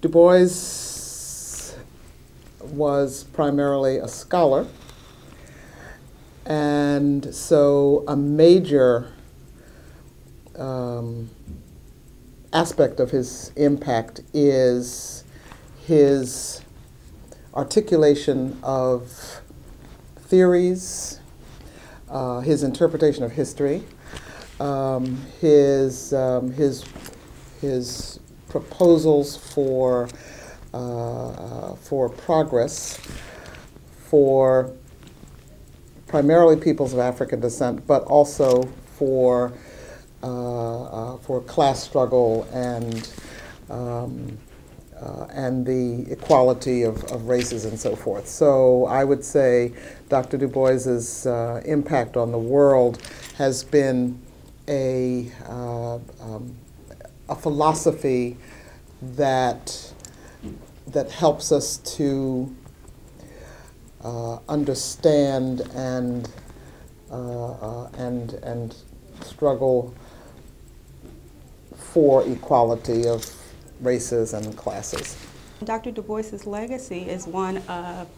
Du Bois was primarily a scholar, and so a major aspect of his impact is his articulation of theories, his interpretation of history, his proposals for progress for primarily peoples of African descent, but also for class struggle and the equality of races and so forth. So I would say Dr. Du Bois's impact on the world has been a philosophy that helps us to understand and struggle for equality of races and classes. Dr. Du Bois's legacy is one of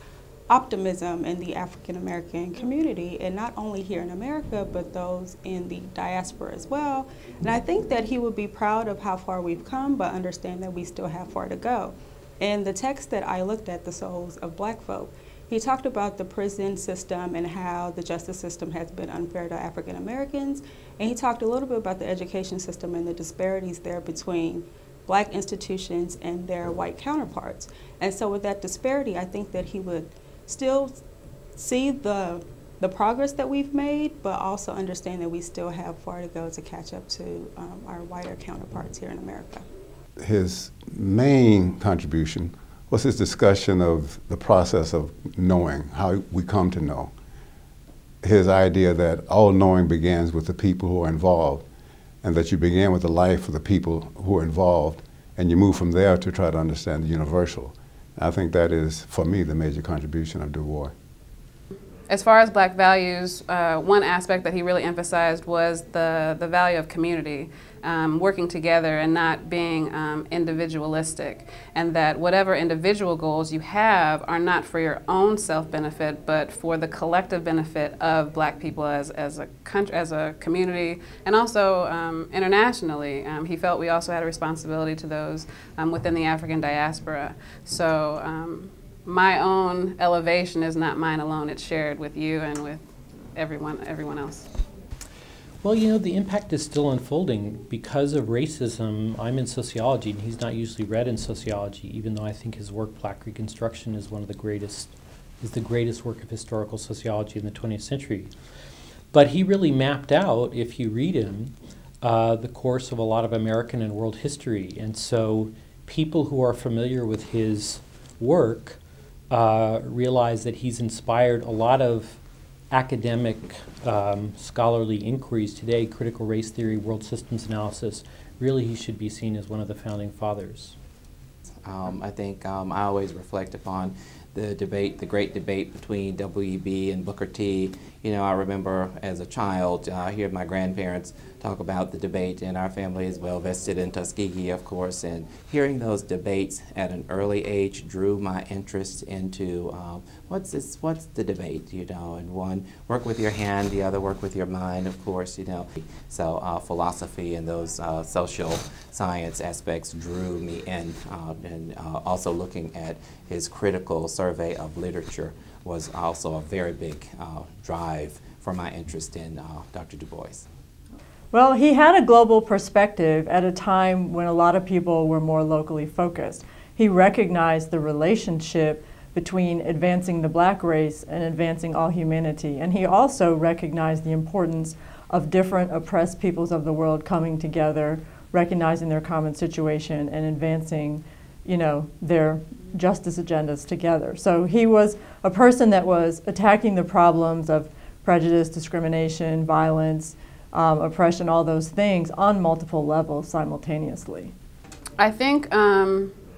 optimism in the African American community, and not only here in America, but those in the diaspora as well. And I think that he would be proud of how far we've come, but understand that we still have far to go. In the text that I looked at, The Souls of Black Folk, he talked about the prison system and how the justice system has been unfair to African Americans. And he talked a little bit about the education system and the disparities there between Black institutions and their white counterparts. And so with that disparity, I think that he would still see the progress that we've made, but also understand that we still have far to go to catch up to our whiter counterparts here in America. His main contribution was his discussion of the process of knowing, how we come to know. His idea that all knowing begins with the people who are involved, and that you begin with the life of the people who are involved, and you move from there to try to understand the universal. I think that is, for me, the major contribution of Du Bois. As far as Black values, one aspect that he really emphasized was the value of community, working together and not being individualistic, and that whatever individual goals you have are not for your own self-benefit, but for the collective benefit of Black people as a country, as a community, and also internationally. He felt we also had a responsibility to those within the African diaspora. So. My own elevation is not mine alone, it's shared with you and with everyone else. Well, you know, the impact is still unfolding. Because of racism, I'm in sociology, and he's not usually read in sociology, even though I think his work, Black Reconstruction, is the greatest work of historical sociology in the 20th century. But he really mapped out, if you read him, the course of a lot of American and world history. And so people who are familiar with his work realize that he's inspired a lot of academic scholarly inquiries today, critical race theory, world systems analysis. Really, he should be seen as one of the founding fathers. I think I always reflect upon the debate, the great debate between W.E.B. and Booker T. You know, I remember as a child hearing my grandparents talk about the debate, and our family is well vested in Tuskegee, of course, and hearing those debates at an early age drew my interest into what's the debate, you know, and one, work with your hand, the other, work with your mind, of course, you know. So philosophy and those social science aspects drew me in, and also looking at his critical survey of literature was also a very big drive for my interest in Dr. Du Bois. Well, he had a global perspective at a time when a lot of people were more locally focused. He recognized the relationship between advancing the Black race and advancing all humanity. And he also recognized the importance of different oppressed peoples of the world coming together, recognizing their common situation and advancing, you know, their justice agendas together. So he was a person that was attacking the problems of prejudice, discrimination, violence, oppression, all those things on multiple levels simultaneously. I think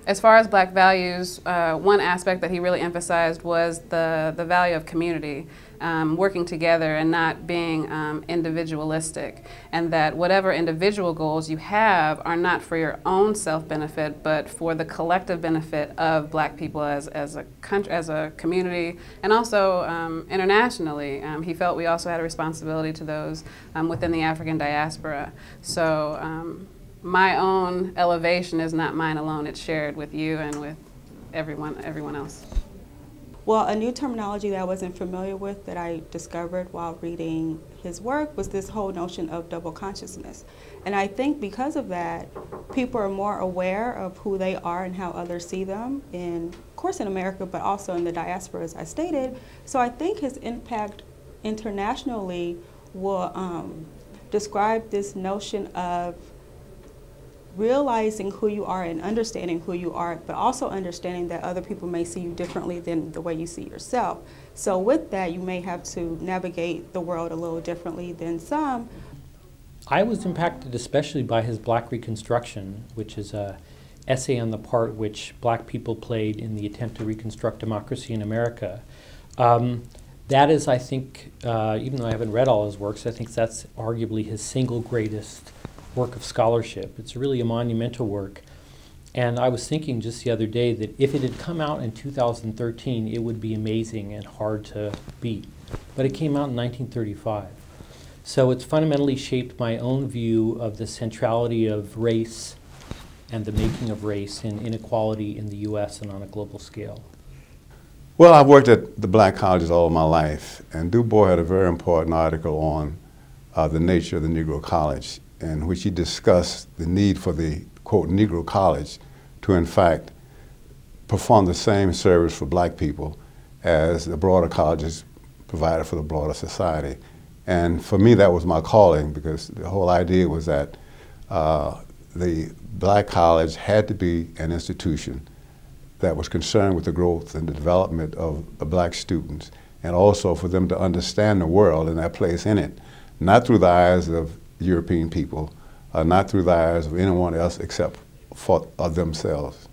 As far as Black values, one aspect that he really emphasized was the value of community, working together and not being individualistic, and that whatever individual goals you have are not for your own self-benefit, but for the collective benefit of Black people as a country, as a community, and also internationally. He felt we also had a responsibility to those within the African diaspora. So. My own elevation is not mine alone. It's shared with you and with everyone else. Well, a new terminology that I wasn't familiar with that I discovered while reading his work was this whole notion of double consciousness. And I think because of that, people are more aware of who they are and how others see them, of course in America, but also in the diaspora, as I stated. So I think his impact internationally will describe this notion of realizing who you are and understanding who you are, but also understanding that other people may see you differently than the way you see yourself. So with that, you may have to navigate the world a little differently than some. I was impacted especially by his Black Reconstruction, which is an essay on the part which Black people played in the attempt to reconstruct democracy in America. That is, I think, even though I haven't read all his works, I think that's arguably his single greatest work of scholarship. It's really a monumental work. And I was thinking just the other day that if it had come out in 2013, it would be amazing and hard to beat. But it came out in 1935. So it's fundamentally shaped my own view of the centrality of race and the making of race and inequality in the US and on a global scale. Well, I've worked at the Black colleges all my life, and Du Bois had a very important article on the nature of the Negro College, in which he discussed the need for the, quote, Negro College to, in fact, perform the same service for Black people as the broader colleges provided for the broader society. And for me, that was my calling, because the whole idea was that the Black college had to be an institution that was concerned with the growth and the development of the Black students, and also for them to understand the world and their place in it, not through the eyes of European people, not through the eyes of anyone else except for themselves.